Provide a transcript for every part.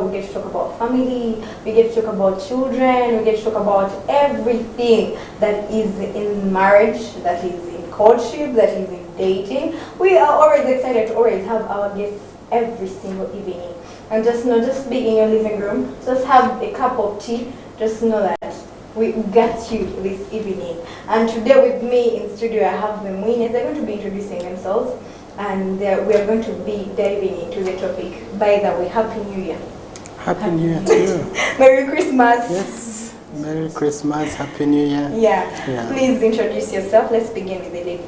We get to talk about family, we get to talk about children, we get to talk about everything that is in marriage, that is in courtship, that is in dating. We are always excited to always have our guests every single evening. And just just be in your living room, just have a cup of tea, just know that we got you this evening. And today with me in studio I have the Mwine. They're going to be introducing themselves and we are going to be diving into the topic. By the way, Happy New Year. Happy New Year to you. Merry Christmas. Yes. Merry Christmas. Happy New Year. Yeah. Please introduce yourself. Let's begin with the lady.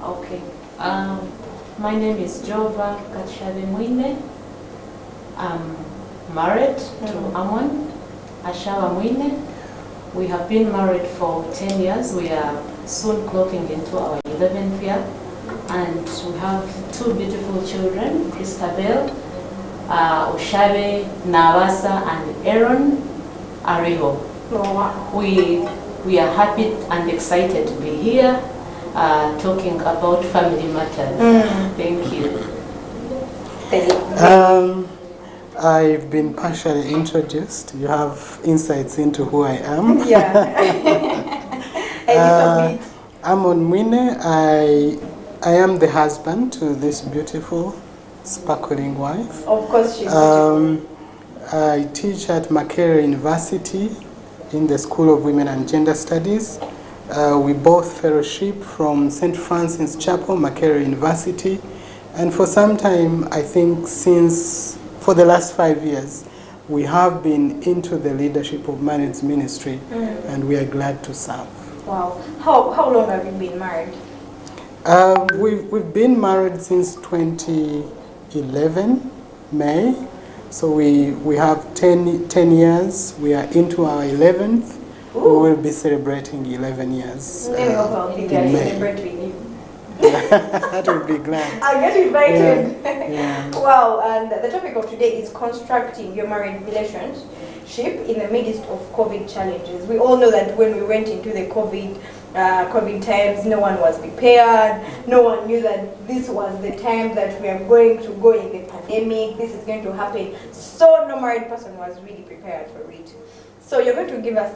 Okay. My name is Joan Mwine. I'm married to Amon, Mwine. We have been married for 10 years. We are soon clocking into our 11th year. And we have two beautiful children, Christabel, Oshabe, Nawasa, and Aaron Ariho. Oh, wow. We are happy and excited to be here talking about family matters. Thank you. I've been partially introduced. You have insights into who I am. Yeah. A little bit. Amon Mwine. I am the husband to this beautiful, sparkling wife. Of course she's beautiful. I teach at Makerere University in the School of Women and Gender Studies. We both fellowship from St. Francis Chapel, Makerere University. And for some time, I think for the last 5 years, we have been into the leadership of marriage ministry, and we are glad to serve. Wow. How long have you been married? We've been married since 2011, May. So we have 10 years. We are into our 11th. Ooh. We will be celebrating 11 years in May. That would be glad. I'll get invited. Yeah. Wow, and the topic of today is constructing your marriage relationship in the midst of COVID challenges. We all know that when we went into the COVID times, no one was prepared. No one knew that this was the time that we are going to go in the pandemic. This is going to happen. So no married person was really prepared for it. So you're going to give us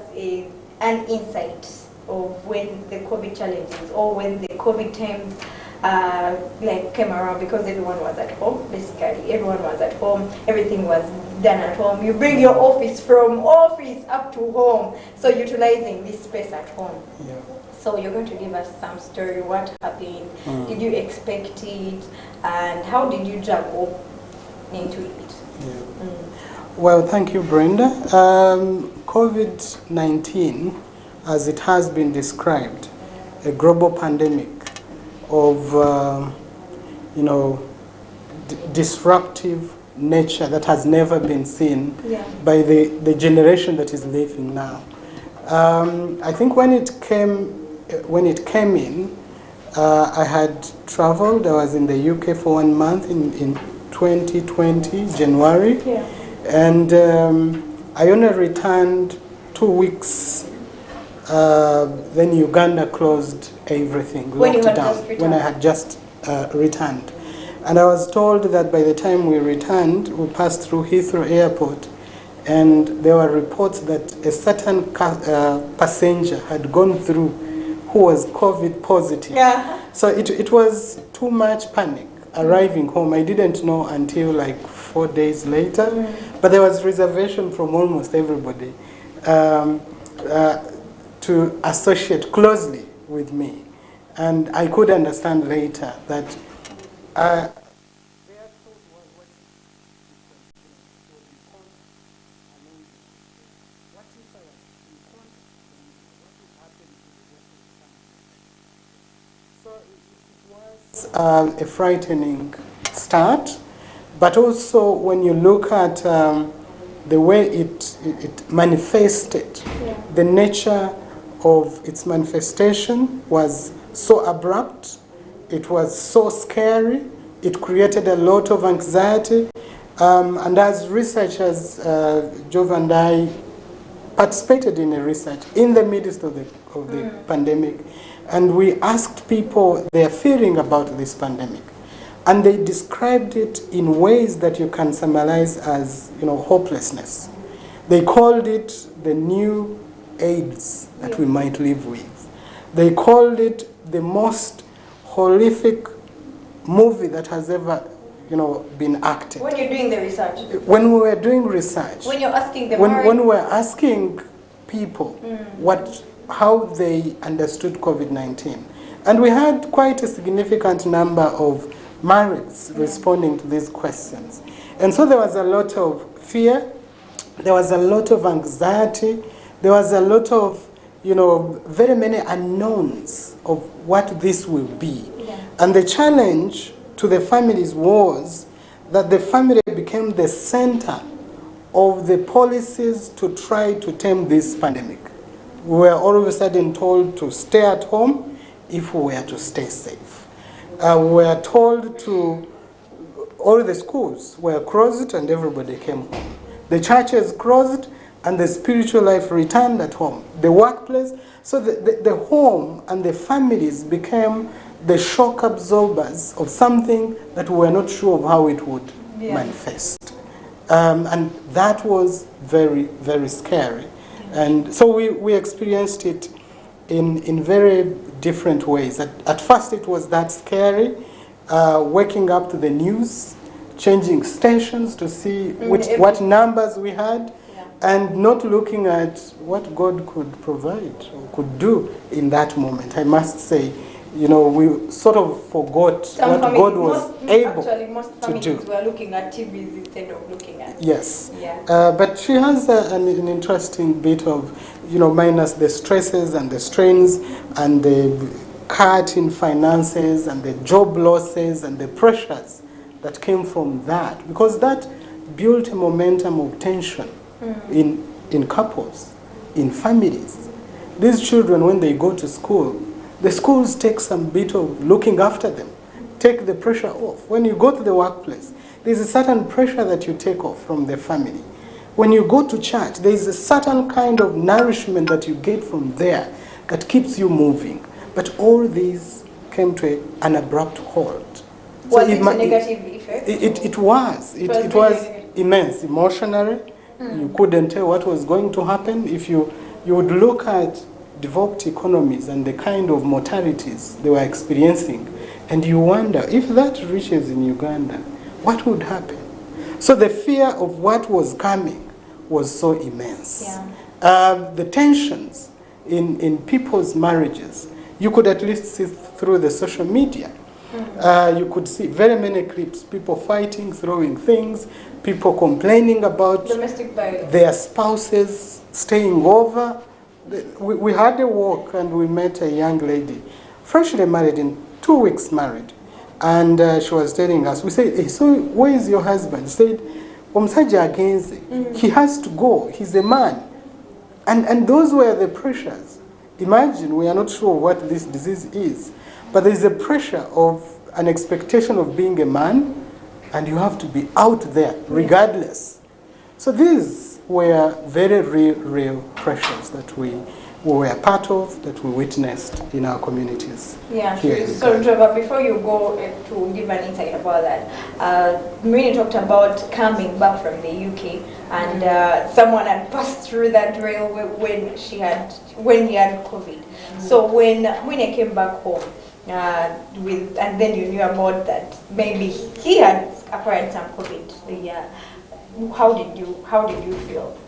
an insight of when the COVID challenges or when the COVID times came around, because everyone was at home. Basically, everyone was at home. Everything was done at home. You bring your office from office up to home. So utilizing this space at home. Yeah. So you're going to give us some story. What happened? Did you expect it? And how did you juggle into it? Yeah. Well, thank you, Brenda. COVID-19, as it has been described, a global pandemic of, disruptive nature that has never been seen by the generation that is living now. I think when it came in, I had traveled. I was in the UK for 1 month in 2020, January. Yeah. And I only returned 2 weeks. Then Uganda closed everything, locked down, when I had just returned. And I was told that by the time we returned, we passed through Heathrow Airport, and there were reports that a certain passenger had gone through who was COVID positive. Yeah. So it was too much panic arriving home. I didn't know until like 4 days later, but there was reservation from almost everybody to associate closely with me. And I could understand later that a frightening start, but also when you look at the way it manifested, the nature of its manifestation was so abrupt, it was so scary, it created a lot of anxiety, and as researchers, Joan and I participated in a research in the midst of the pandemic, and we asked people their feeling about this pandemic. And they described it in ways that you can summarize as, hopelessness. They called it the new AIDS that we might live with. They called it the most horrific movie that has ever, been acted. When you're doing the research? When we were doing research. When you're asking them? When we were asking people how they understood COVID-19. And we had quite a significant number of marrieds responding to these questions. And so there was a lot of fear, there was a lot of anxiety, there was a lot of, very many unknowns of what this will be. Yeah. And the challenge to the families was that the family became the center of the policies to try to tame this pandemic. We were all of a sudden told to stay at home if we were to stay safe. We were told to, all the schools were closed and everybody came home. The churches closed and the spiritual life returned at home. The workplace, so the home and the families became the shock absorbers of something that we were not sure of how it would manifest. And that was very, very scary. And so we experienced it in very different ways. At first it was that scary, waking up to the news, changing stations to see what numbers we had, and not looking at what God could provide or could do in that moment. I must say, we sort of forgot what God was able most to do. Were looking at TVs instead of looking at. Yes. Yeah. But she has an interesting bit of, minus the stresses and the strains and the cut in finances and the job losses and the pressures that came from that, because that built a momentum of tension in couples, in families. These children, when they go to school, the schools take some bit of looking after them, take the pressure off. When you go to the workplace, there's a certain pressure that you take off from the family. When you go to church, there's a certain kind of nourishment that you get from there that keeps you moving. But all these came to an abrupt halt. Was it a negative effect? It was. It was immense emotionally. You couldn't tell what was going to happen. If you would look at developed economies and the kind of mortalities they were experiencing, and you wonder, if that reaches in Uganda, what would happen? So the fear of what was coming was so immense. Yeah. The tensions in people's marriages, you could at least see through the social media. You could see very many clips, people fighting, throwing things, people complaining about domestic violence, their spouses staying over. We had a walk and we met a young lady, freshly married, in 2 weeks married. And she was telling us, we said, hey, so where is your husband? She said, Omusajja agenze. He has to go. He's a man. And those were the pressures. Imagine, we are not sure what this disease is, but there is a pressure of an expectation of being a man, and you have to be out there regardless. So these were very real pressures that we were part of, that we witnessed in our communities. Yeah, so Trevor, before you go to give an insight about that, Mwine talked about coming back from the UK, and someone had passed through that rail when he had COVID. So when Mwine came back home, and then you knew about that, maybe he had acquired some COVID. How did you feel?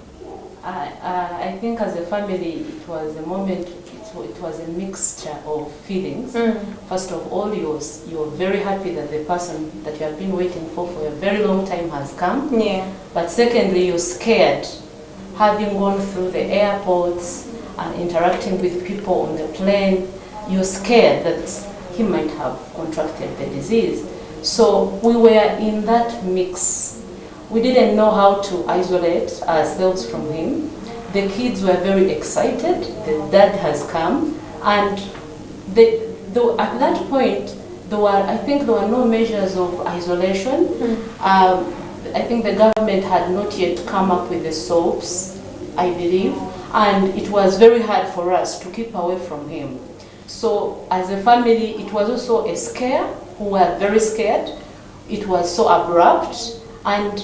I think as a family, it was a moment. It was a mixture of feelings. First of all, you're very happy that the person that you have been waiting for a very long time has come. Yeah. But secondly, you're scared, having gone through the airports and interacting with people on the plane. You're scared that he might have contracted the disease. So we were in that mix. We didn't know how to isolate ourselves from him. The kids were very excited. The dad has come, and at that point, I think there were no measures of isolation. I think the government had not yet come up with the soaps, I believe, and it was very hard for us to keep away from him. So as a family, it was also a scare. We were very scared, it was so abrupt. And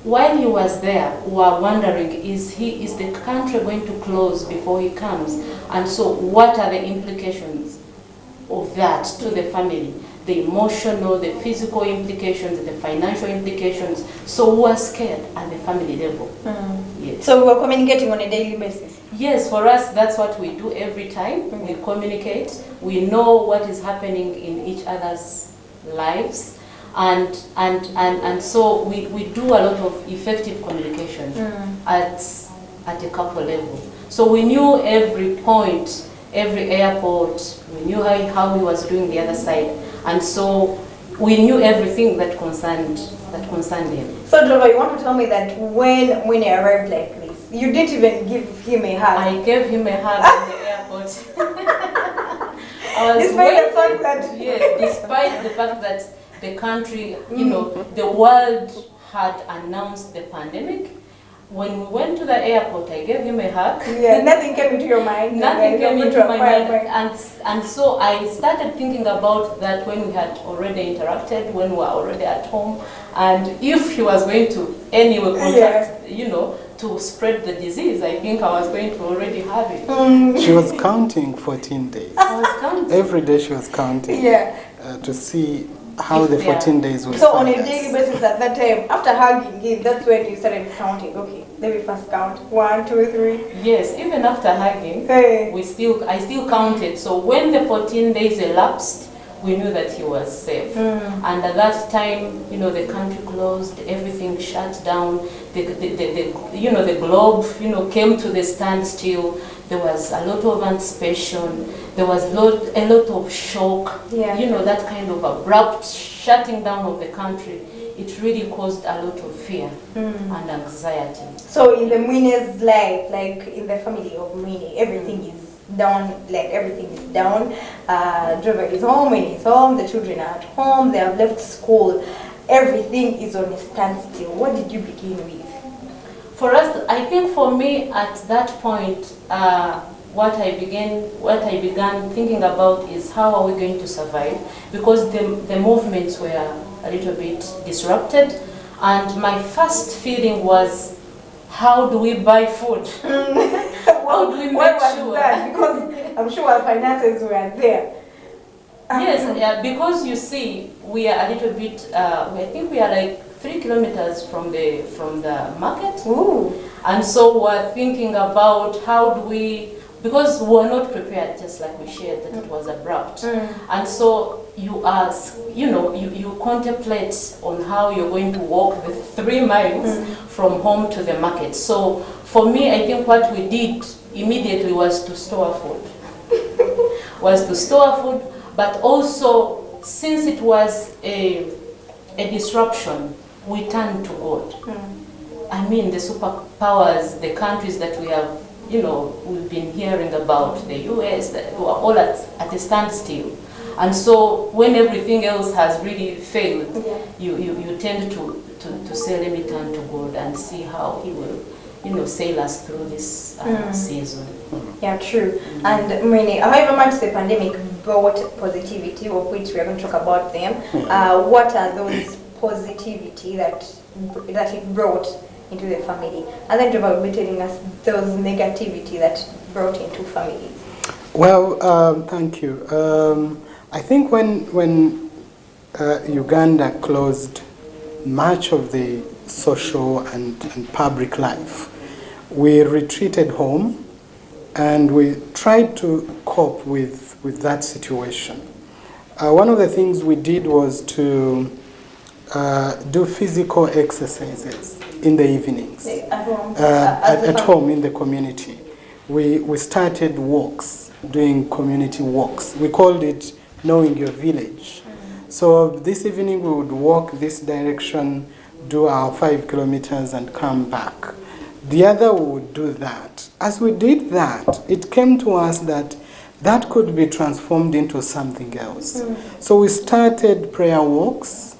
while he was there, we were wondering, is the country going to close before he comes? And so what are the implications of that to the family? The emotional, the physical implications, the financial implications. So we were scared at the family level. Yes. So we were communicating on a daily basis? Yes, for us, that's what we do every time. We communicate. We know what is happening in each other's lives. And so we do a lot of effective communication at a couple level. So we knew every point, every airport, we knew how he was doing the other side. And so we knew everything that concerned him. So Jova, you want to tell me that when he arrived like this, you didn't even give him a hug? I gave him a hug at the airport. Despite the fact that... Yes, despite the fact that the country, the world had announced the pandemic. When we went to the airport, I gave him a hug. Yeah, nothing came into your mind. Nothing came into my mind. And so I started thinking about that when we had already interacted, when we were already at home. And if he was going to anyway contact, to spread the disease, I think I was going to already have it. She was counting 14 days. I was counting. Every day she was counting to see how the 14 days will So on a daily basis at that time, after hugging him, that's when you started counting. Okay, let me first count. 1, 2, 3. Yes, even after hugging, I still counted. So when the 14 days elapsed, we knew that he was safe. And at that time, the country closed, everything shut down. The globe, came to the standstill. There was a lot of anticipation. There was a lot of shock. That kind of abrupt shutting down of the country. It really caused a lot of fear and anxiety. So in the Mwine's life, like in the family of Mwine, everything is down, Driver is home, when he's home, the children are at home, they have left school. Everything is on a standstill. What did you begin with? For us, I think for me at that point, what I began thinking about is how are we going to survive, because the movements were a little bit disrupted, and my first feeling was, how do we buy food? How do we make sure? That? Because I'm sure our finances were there. Yes, because you see, we are a little bit. I think we are like 3 kilometers from the market. Ooh. And so we're thinking about how do we, because we're not prepared, just like we shared, that it was abrupt. And so you ask, you contemplate on how you're going to walk the 3 miles from home to the market. So for me, I think what we did immediately was to store food. But also, since it was a disruption, we turned to God. I mean, the superpowers, the countries that we have, we've been hearing about, the US, that were all at a standstill. And so when everything else has really failed, you tend to say, let me turn to God and see how He will, sail us through this season. Yeah, true. And Mwine, however much the pandemic brought positivity, of which we are going to talk about them, what are those positivity that it brought into the family? And then Jova will be telling us those negativity that brought into families. Well, thank you. I think when Uganda closed much of the social and public life, we retreated home and we tried to cope with that situation. One of the things we did was to do physical exercises in the evenings. At home in the community. We started walks, doing community walks. We called it Knowing Your Village. So this evening we would walk this direction, do our 5 kilometers and come back. The other would do that. As we did that, it came to us that could be transformed into something else. So we started prayer walks,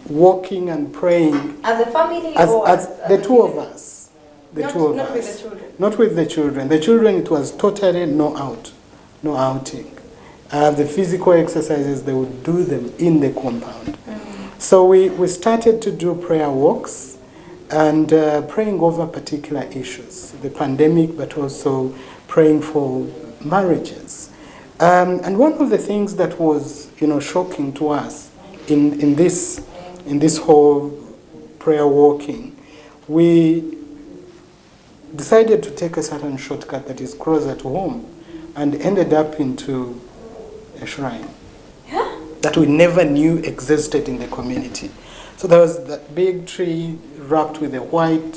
walking and praying. As a family as the two of us. Not with the children. Not with the children. The children, it was totally no outing. The physical exercises, they would do them in the compound. So we started to do prayer walks and praying over particular issues, the pandemic, but also praying for marriages. And one of the things that was, shocking to us in this whole prayer walking, we decided to take a certain shortcut that is closer to home and ended up into a shrine that we never knew existed in the community. So there was that big tree wrapped with a white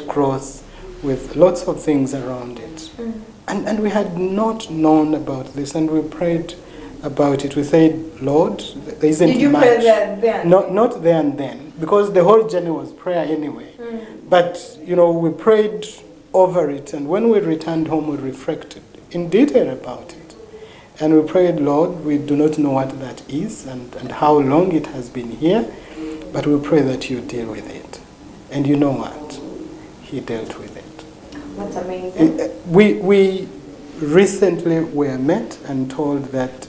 cloth with lots of things around it. And we had not known about this, and we prayed about it. We said, Lord, there isn't much. Did you pray there then? Not there and then, because the whole journey was prayer anyway. But, we prayed over it, and when we returned home, we reflected in detail about it. And we prayed, Lord, we do not know what that is and how long it has been here, but we pray that you deal with it. And you know what? He dealt with it. That's amazing. We recently were met and told that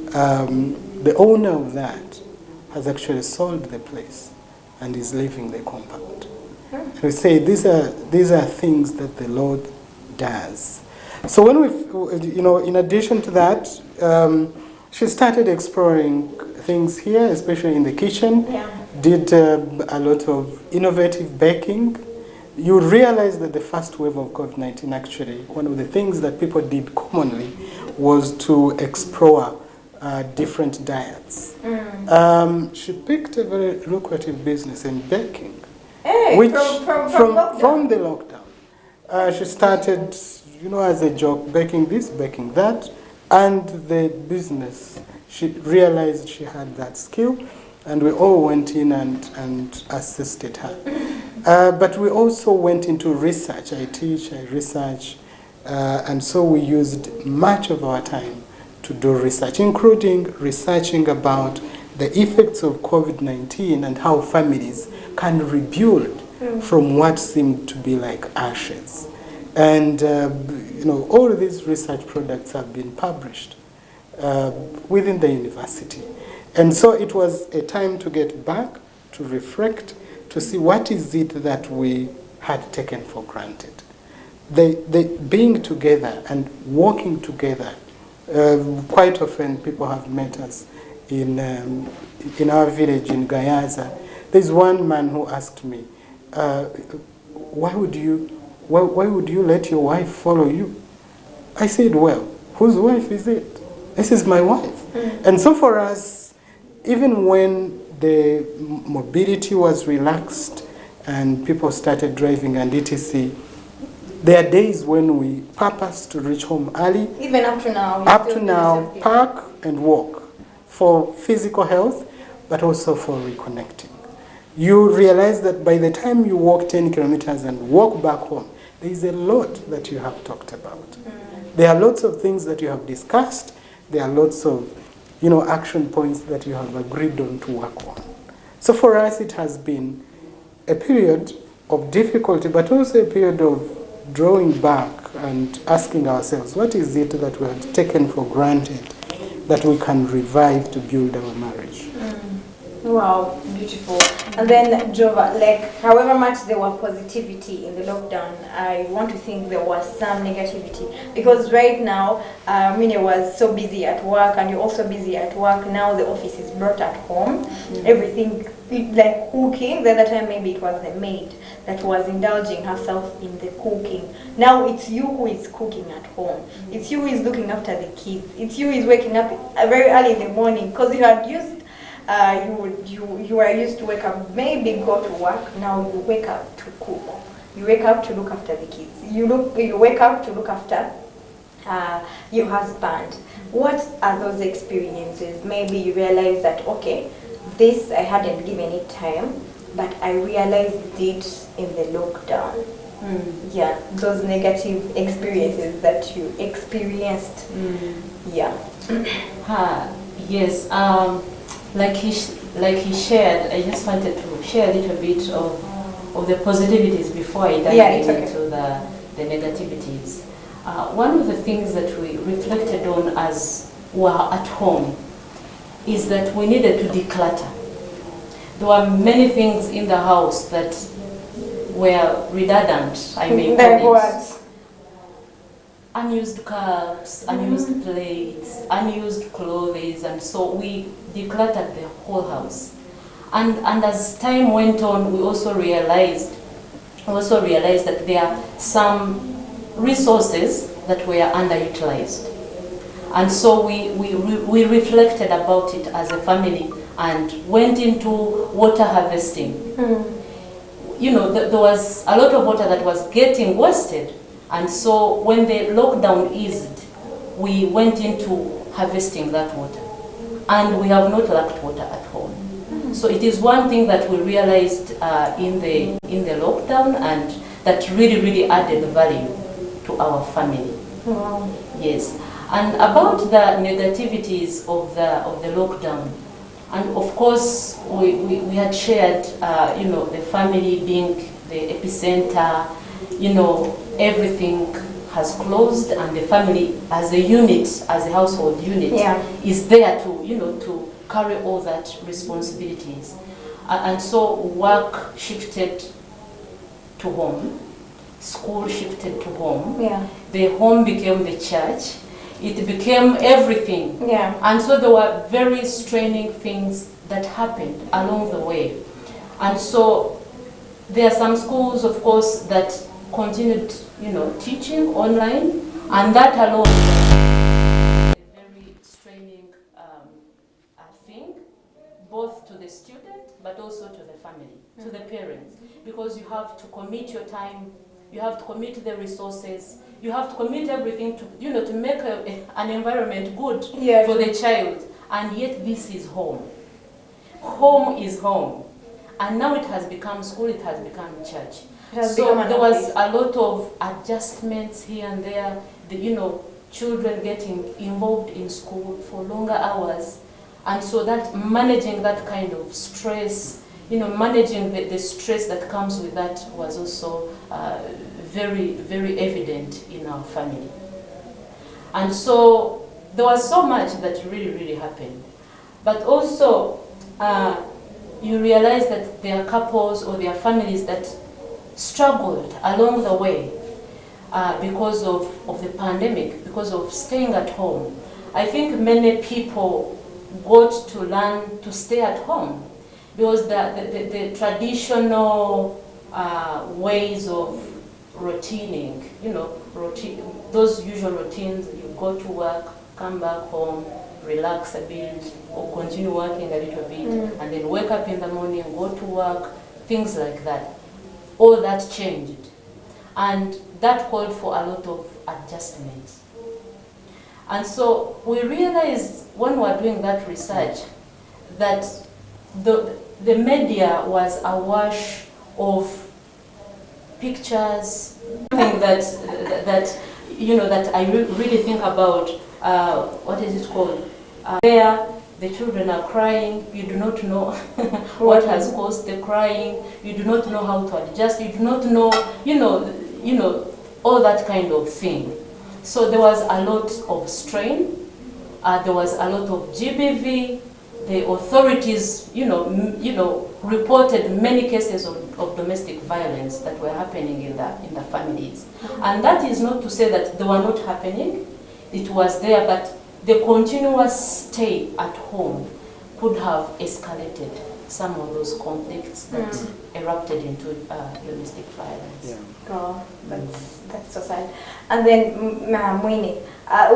the owner of that has actually sold the place and is leaving the compound. And we say these are things that the Lord does. So when we, in addition to that, she started exploring things here, especially in the kitchen. Yeah. Did a lot of innovative baking. You realize that the first wave of COVID-19, actually, one of the things that people did commonly was to explore different diets. She picked a very lucrative business in baking. Hey, which from the lockdown. She started, as a joke, baking this, baking that, and the business. She realized she had that skill, and we all went in and assisted her. But we also went into research. I teach, I research, and so we used much of our time to do research, including researching about the effects of COVID-19 and how families can rebuild from what seemed to be like ashes. And, all of these research products have been published within the university. And so it was a time to get back, to reflect, to see what is it that we had taken for granted. The being together and working together, quite often people have met us in our village in Gayaza. There's one man who asked me, why would you let your wife follow you? I said, well, whose wife is it? This is my wife. And so for us, even when the mobility was relaxed and people started driving and etc., there are days when we purpose to reach home early. Even up to now. Up to now, park and walk for physical health, but also for reconnecting. You realize that by the time you walk 10 kilometers and walk back home, there is a lot that you have talked about. There are lots of things that you have discussed. There are lots of, action points that you have agreed on to work on. So for us, it has been a period of difficulty, but also a period of drawing back and asking ourselves, what is it that we have taken for granted that we can revive to build our marriage? Wow, beautiful. And then, Jova, however much there was positivity in the lockdown, I want to think there was some negativity. Because right now, Mwine was so busy at work, and you're also busy at work. Now the office is brought at home. Everything, like cooking. The other time, maybe it was the maid that was indulging herself in the cooking. Now it's you who is cooking at home. It's you who is looking after the kids. It's you who is waking up very early in the morning, because you had used you are used to wake up, maybe go to work. Now you wake up to cook. You wake up to look after the kids. You wake up to look after your husband. What are those experiences? Maybe you realize that, okay, this I hadn't given it time, but I realized it in the lockdown. Yeah, those negative experiences that you experienced. Yeah. Yes. Like he shared, I just wanted to share a little bit of the positivities before I dive into the negativities. One of the things that we reflected on as we were at home is that we needed to declutter. There were many things in the house that were redundant, I may call it. Unused cups, unused plates, unused clothes, and so we decluttered the whole house. And as time went on, we also realized that there are some resources that were underutilized. And so we reflected about it as a family and went into water harvesting. You know, there was a lot of water that was getting wasted. And so when the lockdown eased, we went into harvesting that water. And we have not lacked water at home. So it is one thing that we realized in the lockdown, and that really added value to our family. Wow. Yes. And about the negativities of the lockdown, and of course we had shared, you know, the family being the epicenter, you know, everything has closed, and the family as a unit, as a household unit, is there to, you know, to carry all that responsibilities. And so work shifted to home, school shifted to home, the home became the church, it became everything. And so there were very straining things that happened along the way. And so there are some schools, of course, that continued, you know, teaching online, and that alone was a very straining thing, both to the student, but also to the family, to the parents, because you have to commit your time, you have to commit the resources, you have to commit everything to, you know, to make an environment good for the child, and yet this is home. Home is home, and now it has become school, it has become church. So there was a lot of adjustments here and there, you know, children getting involved in school for longer hours. And so that managing that kind of stress, you know, managing the stress that comes with that was also very evident in our family. And so there was so much that really happened. But also, you realize that there are couples or there are families that struggled along the way because of the pandemic, because of staying at home. I think many people got to learn to stay at home because the traditional ways of routining, you know, those usual routines, you go to work, come back home, relax a bit, or continue working a little bit, and then wake up in the morning, go to work, things like that. All that changed, and that called for a lot of adjustments. And so we realized when we were doing that research that the media was awash of pictures, something that you know, that I really think about, what is it called, where the children are crying, you do not know what has caused the crying, you do not know how to adjust, you do not know, you know, all that kind of thing. So there was a lot of strain, there was a lot of GBV, the authorities, you know, reported many cases of domestic violence that were happening in the families. And that is not to say that they were not happening, it was there, but the continuous stay at home could have escalated some of those conflicts that erupted into domestic violence. Oh, that's so sad. And then, Mwine,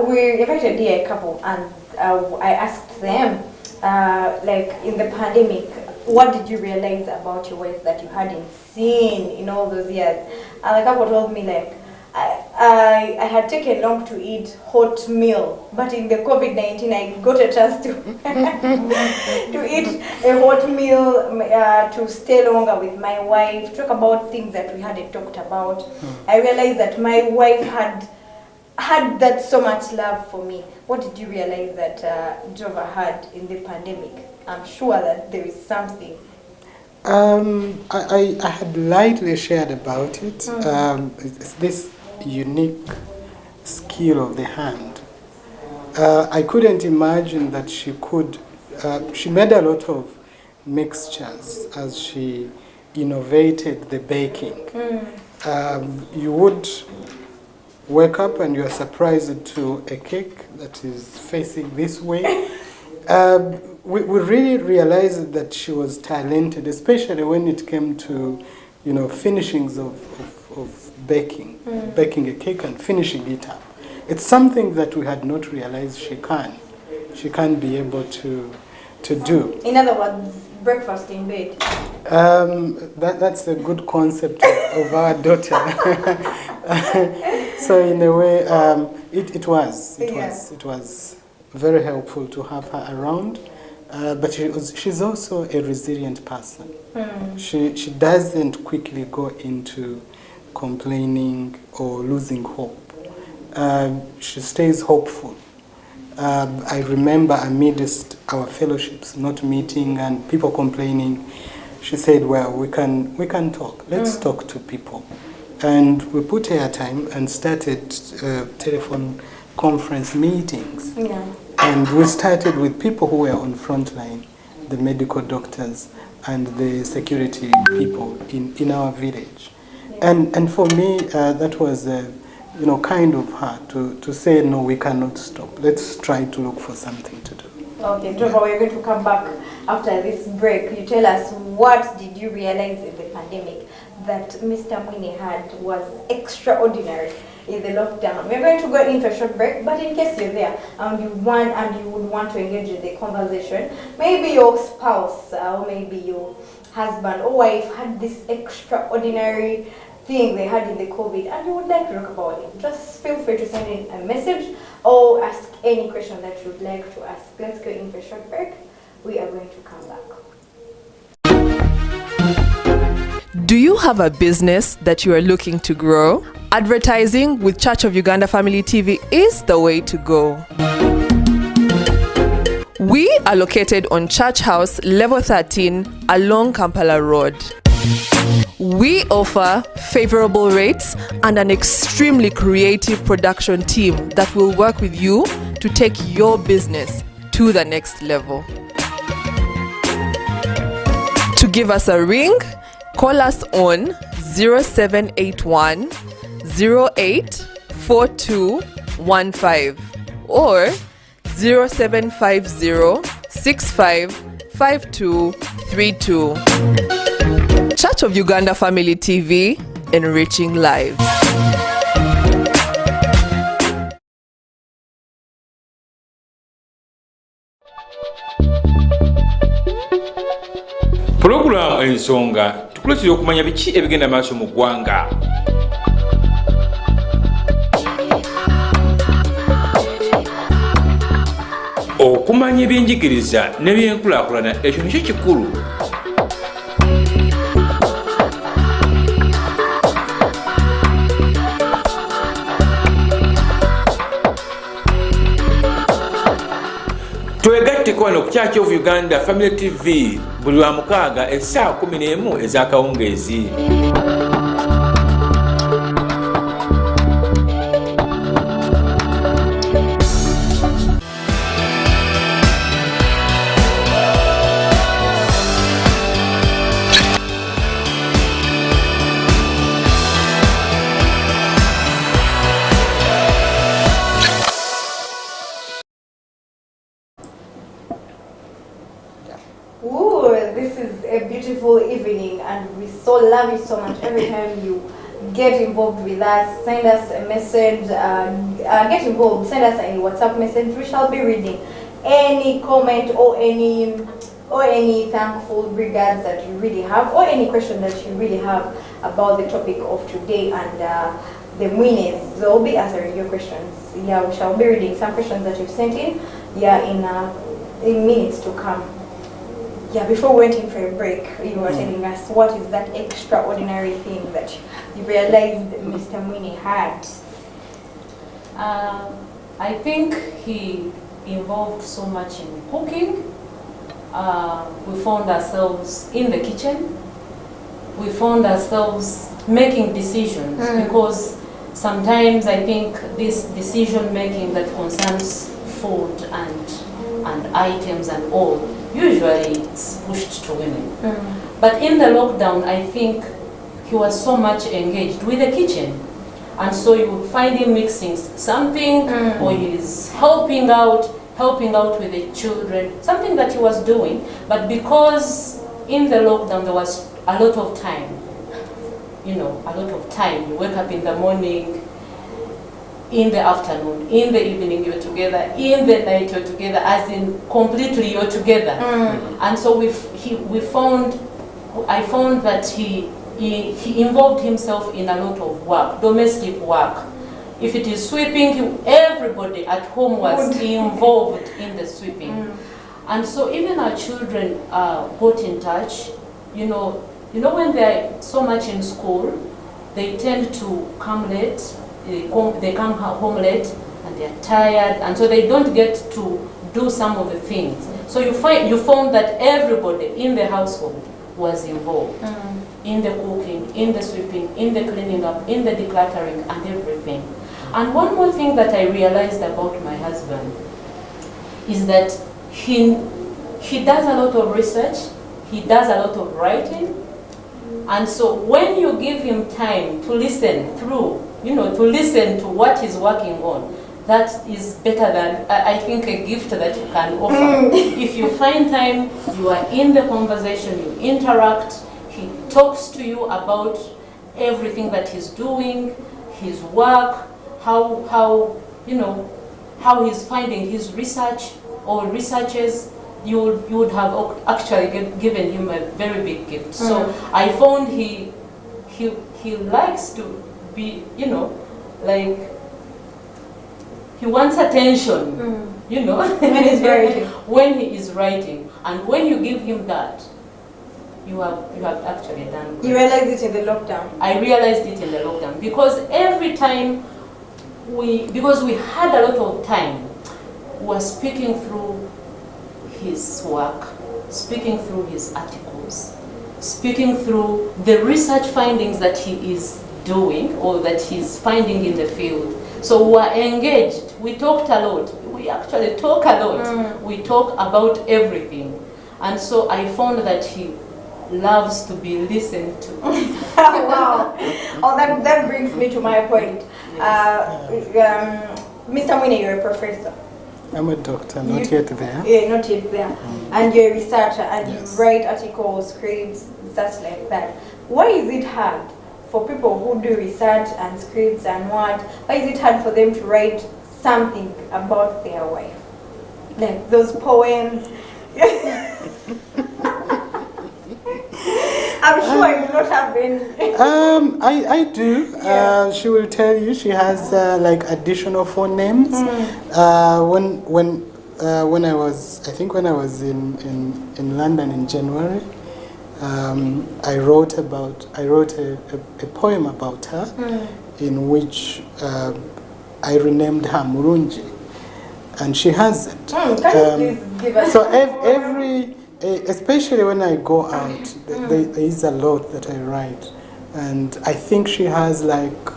we invited here a couple, and I asked them, like, in the pandemic, what did you realize about your wife that you hadn't seen in all those years? And the couple told me, like, I had taken long to eat hot meal, but in the COVID-19 I got a chance to to eat a hot meal, to stay longer with my wife, talk about things that we hadn't talked about. I realized that my wife had that so much love for me. What did you realize that Jova had in the pandemic? I'm sure that there is something. I had lightly shared about it. It's this unique skill of the hand. I couldn't imagine that she could she made a lot of mixtures as she innovated the baking. You would wake up and you are surprised to a cake that is facing this way. We really realized that she was talented, especially when it came to, finishings of baking, baking a cake and finishing it up. It's something that we had not realized she can be able to do. In other words, breakfast in bed. That's a good concept of our daughter. So in a way, it was very helpful to have her around. But she's also a resilient person. She doesn't quickly go into complaining or losing hope. She stays hopeful. I remember amidst our fellowships not meeting and people complaining, she said, well, we can talk. Let's talk to people. And we put airtime and started telephone conference meetings. Yeah. And we started with people who were on front line, the medical doctors and the security people in our village. Yeah. And for me, that was kind of her to say, no, we cannot stop. Let's try to look for something to do. Okay, Trevor, we're going to come back after this break. You tell us, what did you realize in the pandemic that Mr. Mwine had was extraordinary in the lockdown? We're going to go into a short break, but in case you're there and you would want to engage in the conversation, maybe your spouse or maybe your husband or wife had this extraordinary thing they had in the COVID and you would like to talk about it, just feel free to send in a message or ask any question that you'd like to ask. Let's go in for a short break. We are going to come back. Do you have a business that you are looking to grow? Advertising with Church of Uganda Family TV is the way to go. We are located on Church House, level 13, along Kampala Road. We offer favorable rates and an extremely creative production team that will work with you to take your business to the next level. To give us a ring, call us on 0781 084215 or 0750 655232. Church of Uganda Family TV, enriching lives. Program ensonga tukuletera okumanya biki ebigenda maaso mu ggwanga. Okumanya ebyenjigiriza n'ebyenkulaakulana ekyo nikyo kikulu. Twegatteko wano ku Church of Uganda Family TV buli lwa mukaaga essaawa 11 ez'akawungeezi. Ooh, this is a beautiful evening and we so love you so much. Every time you get involved with us, send us a message, get involved, send us a WhatsApp message. We shall be reading any comment or any thankful regards that you really have or any question that you really have about the topic of today and the Mwines. So we'll be answering your questions. Yeah, we shall be reading some questions that you've sent in in minutes to come. Yeah, before we went in for a break, you were telling us what is that extraordinary thing that you realized that Mr. Mwine had? I think he involved so much in cooking. We found ourselves in the kitchen. We found ourselves making decisions because sometimes I think this decision making that concerns food and and items and all, usually it's pushed to women. But in the lockdown, I think he was so much engaged with the kitchen. And so you would find him mixing something, or he's helping out with the children, something that he was doing. But because in the lockdown there was a lot of time, a lot of time. You wake up in the morning, in the afternoon, in the evening you're together, in the night you're together, as in completely you're together. And so I found that he involved himself in a lot of work, domestic work. If it is sweeping, everybody at home was involved in the sweeping. And so even our children got in touch. When they're so much in school, they tend to come late. They come home late and they're tired, and so they don't get to do some of the things. So you found that everybody in the household was involved in the cooking, in the sweeping, in the cleaning up, in the decluttering, and everything. And one more thing that I realized about my husband is that he does a lot of research, he does a lot of writing, and so when you give him time to listen through, to listen to what he's working on, that is better than, I think, a gift that you can offer. If you find time, you are in the conversation, you interact, he talks to you about everything that he's doing, his work, how he's finding his research or researches. You would have actually given him a very big gift. So I found he likes to be, like, he wants attention, when he's writing. When he is writing. And when you give him that, you have actually done great. You realized it in the lockdown? I realized it in the lockdown. Because every time because we had a lot of time, we were speaking through his work, speaking through his articles, speaking through the research findings that he is doing or that he's finding in the field. So we were engaged. We talked a lot. We actually talk a lot. We talk about everything. And so I found that he loves to be listened to. Wow. Oh, that brings me to my point. Mr. Mwine, you're a professor. I'm a doctor, not yet there. Yeah, not yet there. And you're a researcher, and you write articles, scripts, such like that. Why is it hard for people who do research and scripts and what? Why is it hard for them to write something about their wife? Like those poems. I'm sure you don't have any. I do. Yeah. She will tell you she has like additional phone names. When I was in London in January, I wrote a poem about her, in which I renamed her Murunji, and she has it. Can you please give us? So especially when I go out, there is a lot that I write, and I think she has like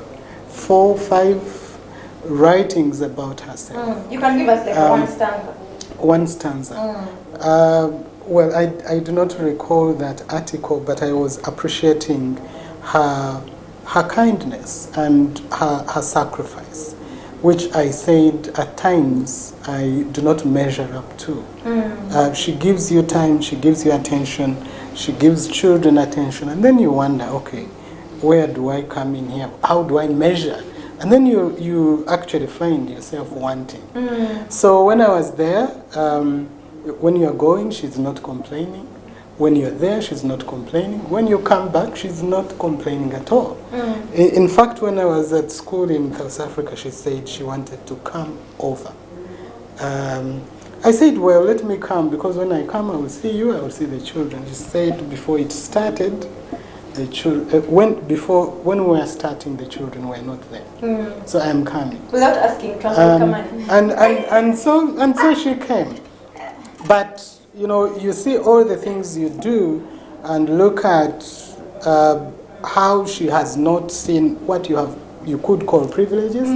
4 or 5 writings about herself. You can give us like one stanza. One stanza. Well, I do not recall that article, but I was appreciating her kindness and her sacrifice, which I said at times I do not measure up to. She gives you time, she gives you attention, she gives children attention, and then you wonder, okay, where do I come in here? How do I measure? And then you actually find yourself wanting. So when I was there, when you're going, she's not complaining. When you're there, she's not complaining. When you come back, she's not complaining at all. In fact, when I was at school in South Africa, she said she wanted to come over. I said, well, let me come, because when I come, I will see you, I will see the children. She said before it started, the children, when we were starting, the children were not there. So I am coming. Without asking, come on. And so she came. But you see all the things you do, and look at how she has not seen what you could call privileges.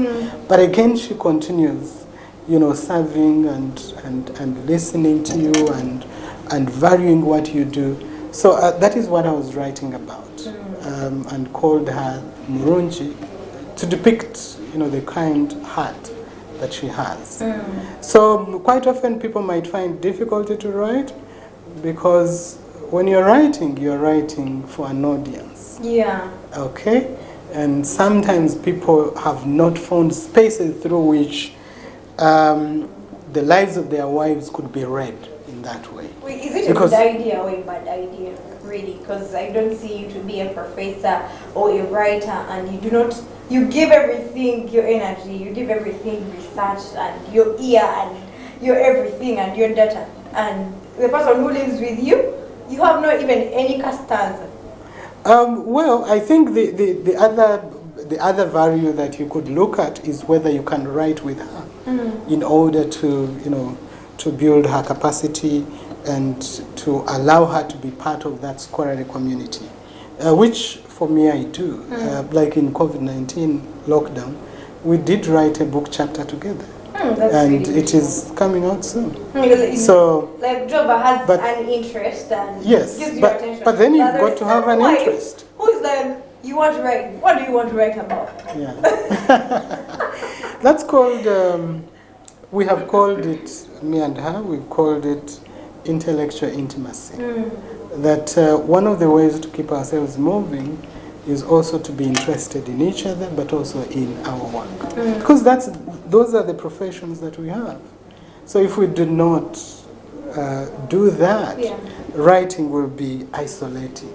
But again, she continues. serving and listening to you and valuing what you do. So that is what I was writing about, and called her Murungi, to depict, the kind heart that she has. So quite often people might find difficulty to write, because when you're writing for an audience. Yeah. Okay? And sometimes people have not found spaces through which the lives of their wives could be read in that way. Wait, is it a good idea or a bad idea, really? Because I don't see you to be a professor or a writer, and you give everything, your energy, you give everything, research, and your ear, and your everything, and your data. And the person who lives with you, you have not even any customers. Well, I think the other value that you could look at is whether you can write with her in order to build her capacity and to allow her to be part of that scholarly community, which for me I do. Like in COVID-19 lockdown, we did write a book chapter together. And it is coming out soon. So, like Joba has an interest and yes, gives you attention. But then you've got to have an interest. Who is like, you want to write? What do you want to write about? Yeah. That's called. We have called it, me and her. We've called it intellectual intimacy. That one of the ways to keep ourselves moving is also to be interested in each other, but also in our work. Because those are the professions that we have. So if we do not do that, writing will be isolating.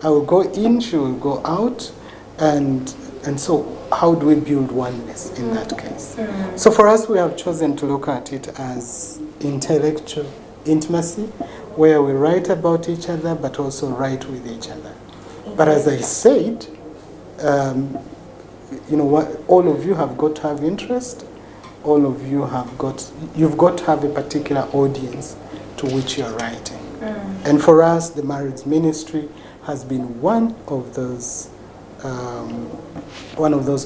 I will go in, she will go out, and so how do we build oneness in that case? So for us, we have chosen to look at it as intellectual intimacy, where we write about each other, but also write with each other. But as I said, all of you have got to have interest. All of you you've got to have a particular audience to which you're writing. And for us, the marriage ministry has been one of those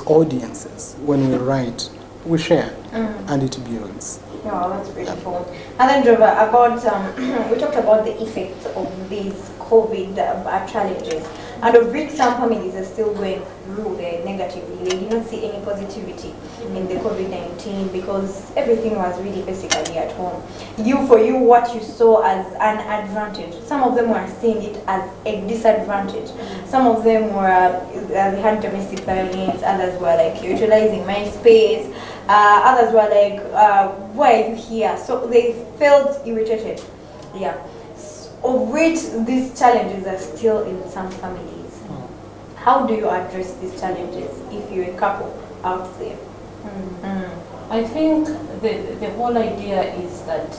audiences. When we write, we share, and it builds. Oh, that's beautiful. And then, Jova, about we talked about the effects of these COVID challenges, and of which some families are still going through the negatively. They did not see any positivity in the COVID-19 because everything was really basically at home. For you, what you saw as an advantage, some of them were seeing it as a disadvantage. Some of them were they had domestic violence. Others were like utilizing my space. Others were like, why are you here? So they felt irritated. Yeah. Of which these challenges are still in some families. How do you address these challenges if you're a couple out there? I think the whole idea is that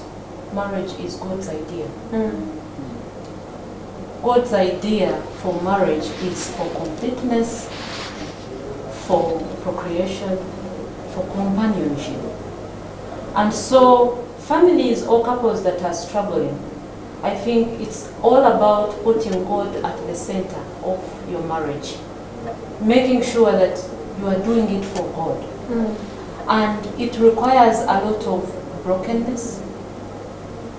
marriage is God's idea. God's idea for marriage is for completeness, for procreation, for companionship. And so families or couples that are struggling, I think it's all about putting God at the center of your marriage, making sure that you are doing it for God. And it requires a lot of brokenness.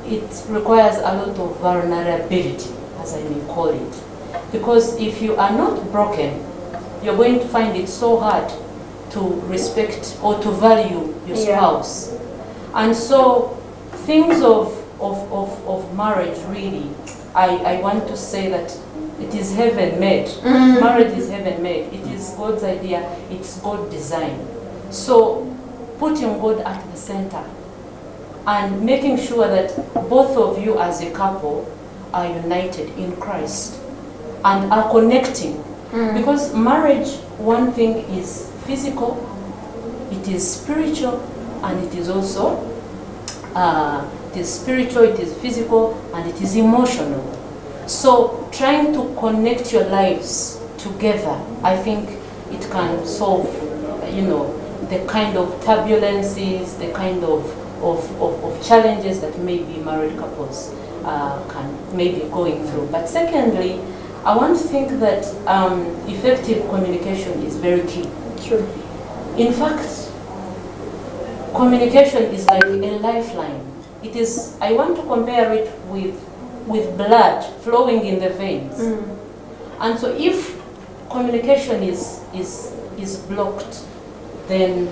It requires a lot of vulnerability, as I may call it. Because if you are not broken, you're going to find it so hard to respect or to value your spouse. And so things of marriage, really, I want to say that it is heaven-made. Marriage is heaven-made. It is God's idea. It's God's design. So putting God at the center and making sure that both of you as a couple are united in Christ and are connecting. Because marriage, one thing is physical, it is spiritual, and it is also it is spiritual, it is physical, and it is emotional. So trying to connect your lives together, I think it can solve, the kind of turbulences, the kind of challenges that maybe married couples can maybe going through. But secondly, I want to think that effective communication is very key. True. In fact, communication is like a lifeline. It is, I want to compare it with blood flowing in the veins. And so if communication is blocked, then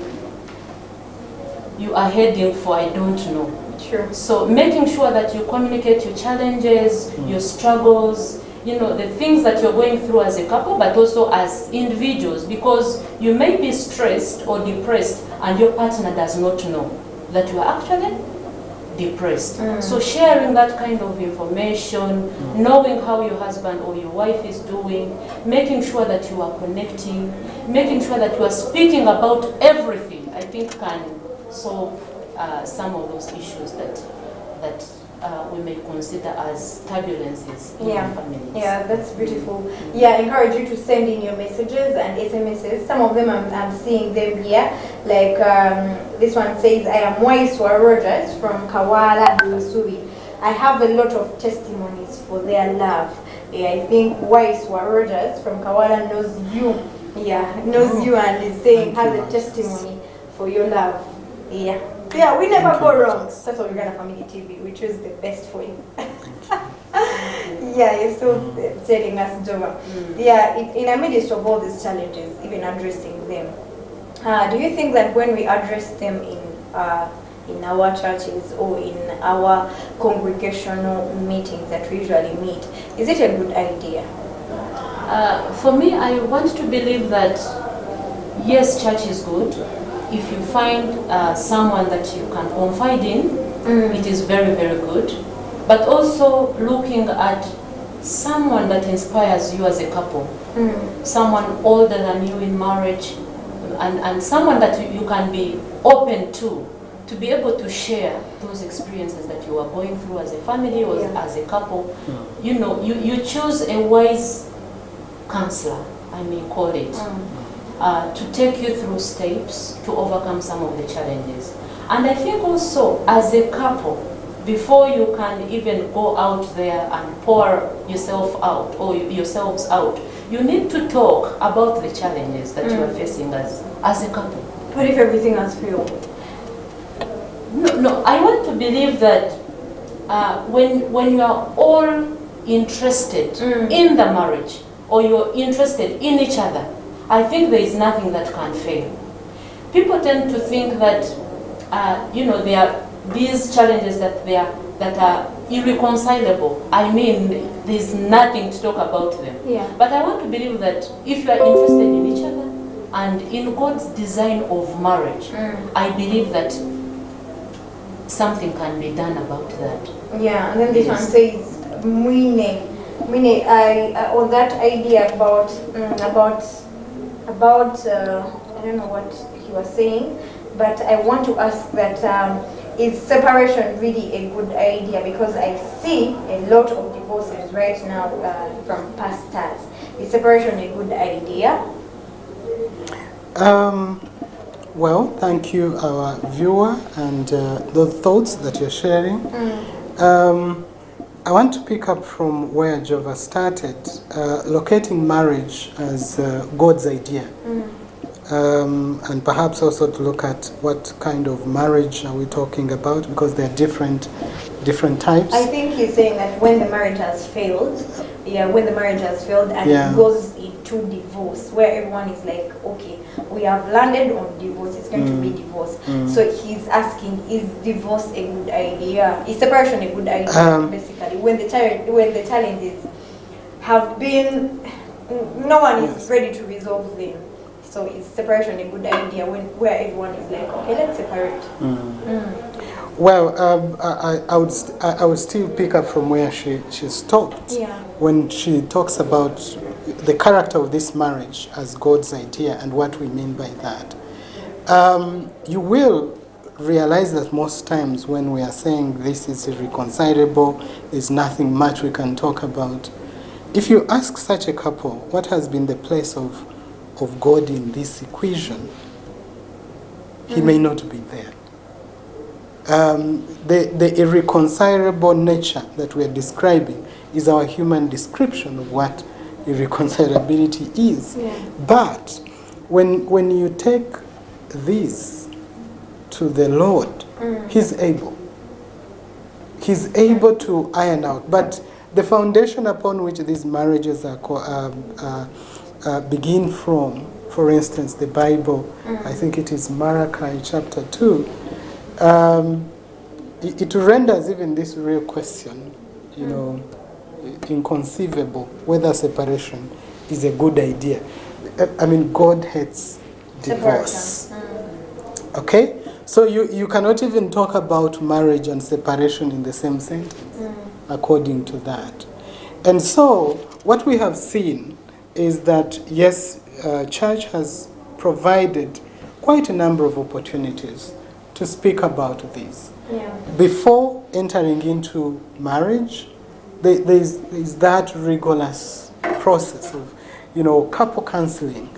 you are heading for I don't know. Sure. So making sure that you communicate your challenges, your struggles, the things that you're going through as a couple, but also as individuals, because you may be stressed or depressed and your partner does not know that you are actually depressed. So sharing that kind of information, knowing how your husband or your wife is doing, making sure that you are connecting, making sure that you are speaking about everything, I think can solve some of those issues that we may consider as turbulences in our families. Yeah, that's beautiful. Yeah, I encourage you to send in your messages and SMSs. Some of them I'm seeing them here. Like this one says, I am Mwine Rogers from Kawala, Masubi. I have a lot of testimonies for their love. Yeah, I think Mwine Rogers from Kawala knows you. Yeah, knows you and is saying has a testimony for your love. Yeah. Yeah, we never go wrong. That's why we're gonna Family TV. We choose the best for you. Yeah, you're still telling us, Joan. Yeah, in the midst of all these challenges, even addressing them, do you think that when we address them in our churches or in our congregational meetings that we usually meet, is it a good idea? For me, I want to believe that yes, church is good. If you find someone that you can confide in, it is very, very good. But also looking at someone that inspires you as a couple, someone older than you in marriage, and someone that you can be open to be able to share those experiences that you are going through as a family or as a couple. You choose a wise counselor, I may call it, to take you through steps to overcome some of the challenges. And I think also as a couple, before you can even go out there and pour yourself out or yourselves out, you need to talk about the challenges that you are facing as a couple. What if everything has failed? No, I want to believe that when you are all interested in the marriage or you're interested in each other, I think there is nothing that can fail. People tend to think that there are these challenges that are irreconcilable. I mean, there's nothing to talk about them. Yeah. But I want to believe that if you are interested in each other and in God's design of marriage, I believe that something can be done about that. Yeah, and then this one says, Mwine, I on that idea about I don't know what he was saying, but I want to ask that is separation really a good idea? Because I see a lot of divorces right now from pastors. Is separation a good idea? Well, thank you, our viewer, and the thoughts that you're sharing. I want to pick up from where Jova started, locating marriage as God's idea. And perhaps also to look at what kind of marriage are we talking about, because there are different types. I think he's saying that when the marriage has failed, and it goes into divorce, where everyone is like, okay, we have landed on divorce, it's going to be divorce. So he's asking, is divorce a good idea? Is separation a good idea, basically, when the challenges have been, no one is ready to resolve them. So is separation a good idea where everyone is like, okay, let's separate? Well, I would still pick up from where she stopped. Yeah. When she talks about the character of this marriage as God's idea and what we mean by that. You will realize that most times when we are saying this is irreconcilable, there's nothing much we can talk about. If you ask such a couple, what has been the place of God in this equation, he may not be there. The irreconcilable nature that we are describing is our human description of what irreconcilability is. Yeah. But when you take this to the Lord, He's able. He's able to iron out. But the foundation upon which these marriages begin from, for instance, the Bible, I think it is Malachi chapter 2, it renders even this real question, inconceivable, whether separation is a good idea. I mean, God hates divorce. Okay? So you cannot even talk about marriage and separation in the same sentence, according to that. And so, what we have seen is that, yes, church has provided quite a number of opportunities to speak about this. Yeah. Before entering into marriage, there's that rigorous process of, couple counseling,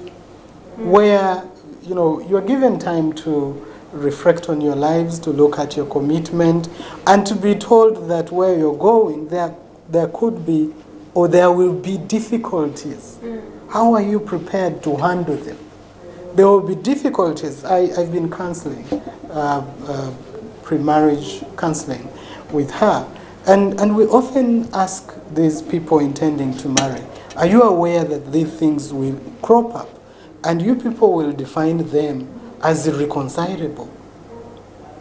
where, you are given time to reflect on your lives, to look at your commitment, and to be told that where you're going, there could be, or there will be difficulties. How are you prepared to handle them? There will be difficulties. I've been counseling, pre-marriage counseling with her, and we often ask these people intending to marry, are you aware that these things will crop up, and you people will define them as irreconcilable?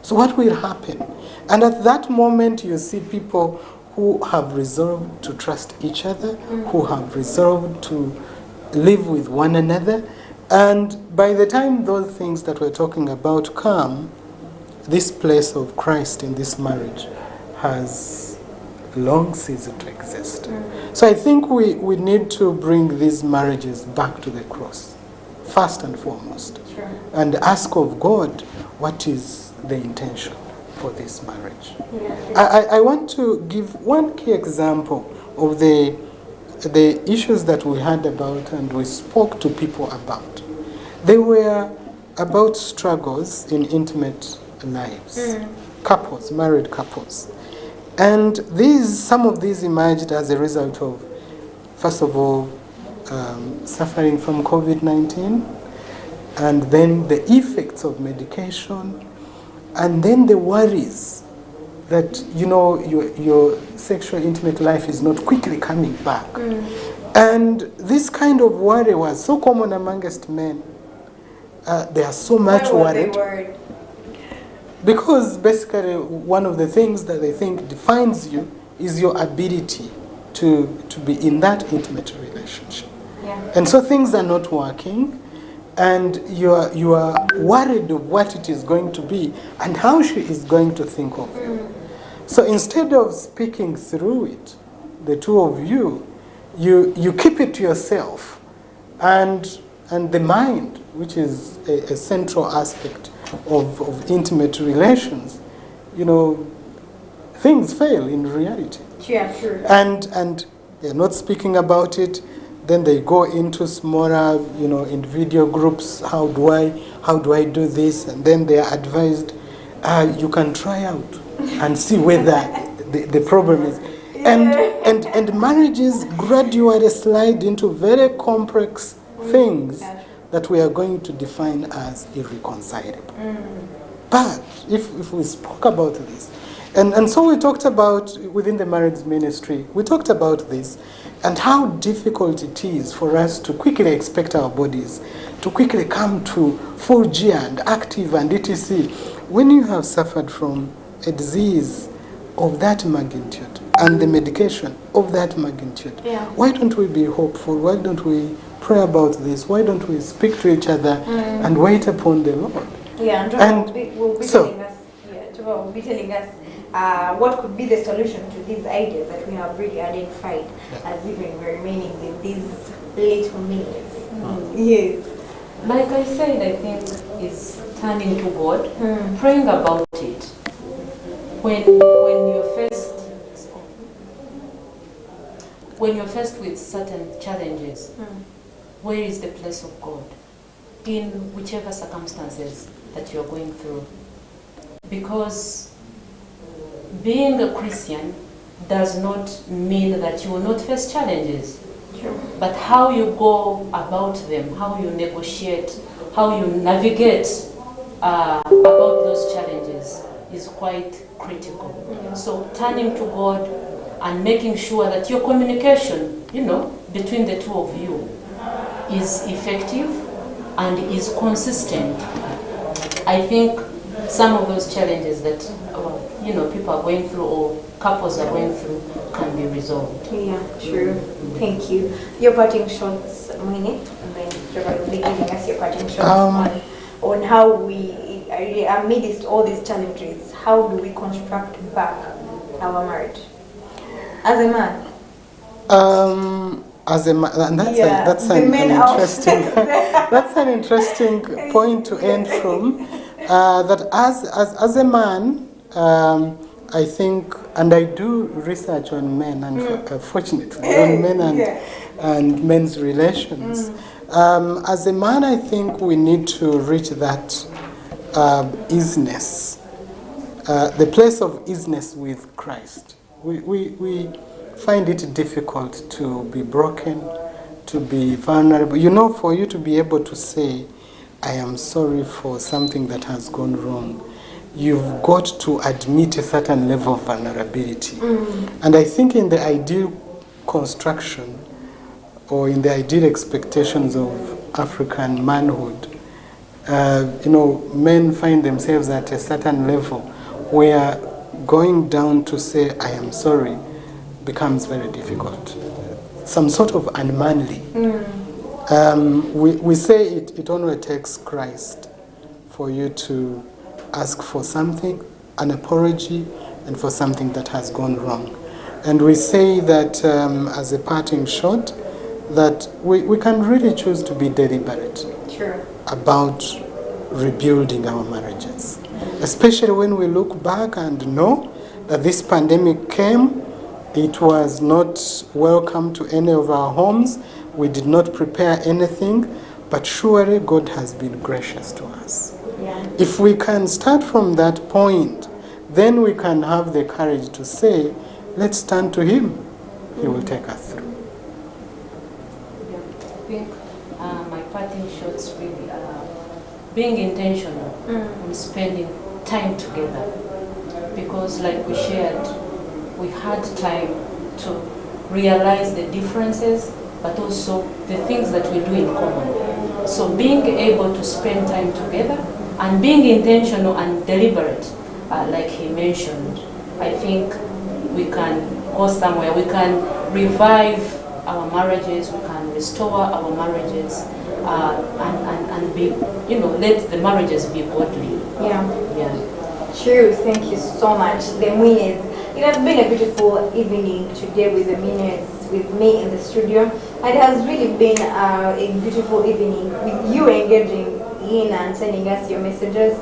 So what will happen? And at that moment, you see people who have resolved to trust each other, who have resolved to live with one another. And by the time those things that we're talking about come, this place of Christ in this marriage has long ceased to exist. So I think we need to bring these marriages back to the cross, first and foremost, and ask of God what is the intention for this marriage. I want to give one key example of the issues that we had about and we spoke to people about. They were about struggles in intimate lives, couples, married couples. And some of these emerged as a result of, first of all, suffering from COVID-19, and then the effects of medication, and then the worries that, your sexual intimate life is not quickly coming back. And this kind of worry was so common amongst men. They are so much worried. Because basically one of the things that they think defines you is your ability to be in that intimate relationship. And so things are not working, and you are worried of what it is going to be and how she is going to think of you. So instead of speaking through it, the two of you keep it to yourself, and the mind, which is a central aspect of intimate relations, things fail in reality. Yeah, true. And they're not speaking about it. Then they go into smaller, individual groups. How do I do this? And then they are advised, you can try out and see whether the problem is. And marriages gradually slide into very complex things that we are going to define as irreconcilable. But if we spoke about this, and so we talked about, within the marriage ministry, we talked about this, and how difficult it is for us to quickly expect our bodies to quickly come to full gear and active and etc. When you have suffered from a disease of that magnitude and the medication of that magnitude, why don't we be hopeful? Why don't we pray about this? Why don't we speak to each other and wait upon the Lord? Yeah, and will be telling us what could be the solution to these ideas that we have really identified as even remaining with these little minutes. Yes. Like I said, I think it's turning to God, praying about it. When you're faced with certain challenges, where is the place of God in whichever circumstances that you're going through? Because being a Christian does not mean that you will not face challenges. Sure. But how you go about them, how you negotiate, how you navigate about those challenges is quite critical. So turning to God and making sure that your communication, between the two of you is effective and is consistent. I think some of those challenges that people are going through or couples are going through can be resolved. Yeah, true. Thank you. Your parting shots, Mwine, and then Joan will be giving us your parting shots on how we, amidst all these challenges, how do we construct back our marriage as a man? As a man, and that's an interesting point to end from. That as a man, I think, and I do research on men, and fortunately on men and men's relations. As a man, I think we need to reach that easiness, the place of easiness with Christ. We find it difficult to be broken, to be vulnerable. For you to be able to say, I am sorry for something that has gone wrong, you've got to admit a certain level of vulnerability. And I think in the ideal construction or in the ideal expectations of African manhood, men find themselves at a certain level where going down to say, I am sorry, becomes very difficult. Some sort of unmanly. We say it only takes Christ for you to ask for something, an apology, and for something that has gone wrong. And we say that as a parting shot, that we can really choose to be deliberate about rebuilding our marriages. Especially when we look back and know that this pandemic came, it was not welcome to any of our homes. We did not prepare anything, but surely God has been gracious to us. If we can start from that point, then we can have the courage to say, let's turn to Him. He will take us through. I think my parting shots really are being intentional in spending time together. Because like we shared, we had time to realize the differences, but also the things that we do in common. So being able to spend time together and being intentional and deliberate, like he mentioned, I think we can go somewhere. We can revive our marriages, we can restore our marriages, and be, let the marriages be godly. True, thank you so much. The Mwines. It has been a beautiful evening today with the Mwines, with me in the studio. And it has really been a beautiful evening with you engaging in and sending us your messages.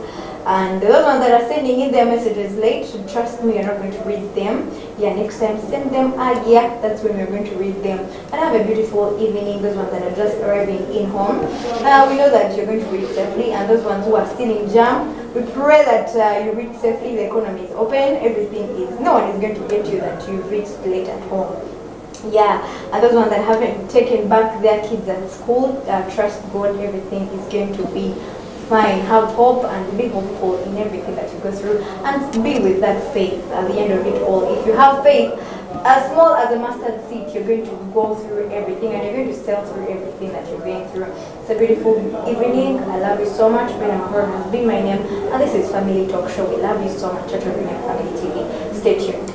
And those ones that are sending in their messages late, trust me, you're not going to read them. Next time send them earlier. That's when we're going to read them. And have a beautiful evening. Those ones that are just arriving in home. We know that you're going to read safely. And those ones who are still in jam, we pray that you read safely. The economy is open. Everything is, no one is going to get you that you read late at home. And those ones that haven't taken back their kids at school, trust God, everything is going to be fine. Have hope and be hopeful in everything that you go through, and be with that faith at the end of it all. If you have faith, as small as a mustard seed, you're going to go through everything, and you're going to sail through everything that you're going through. It's a beautiful evening. I love you so much. Brenda has been my name, and this is Family Talk Show. We love you so much at Family TV. Stay tuned.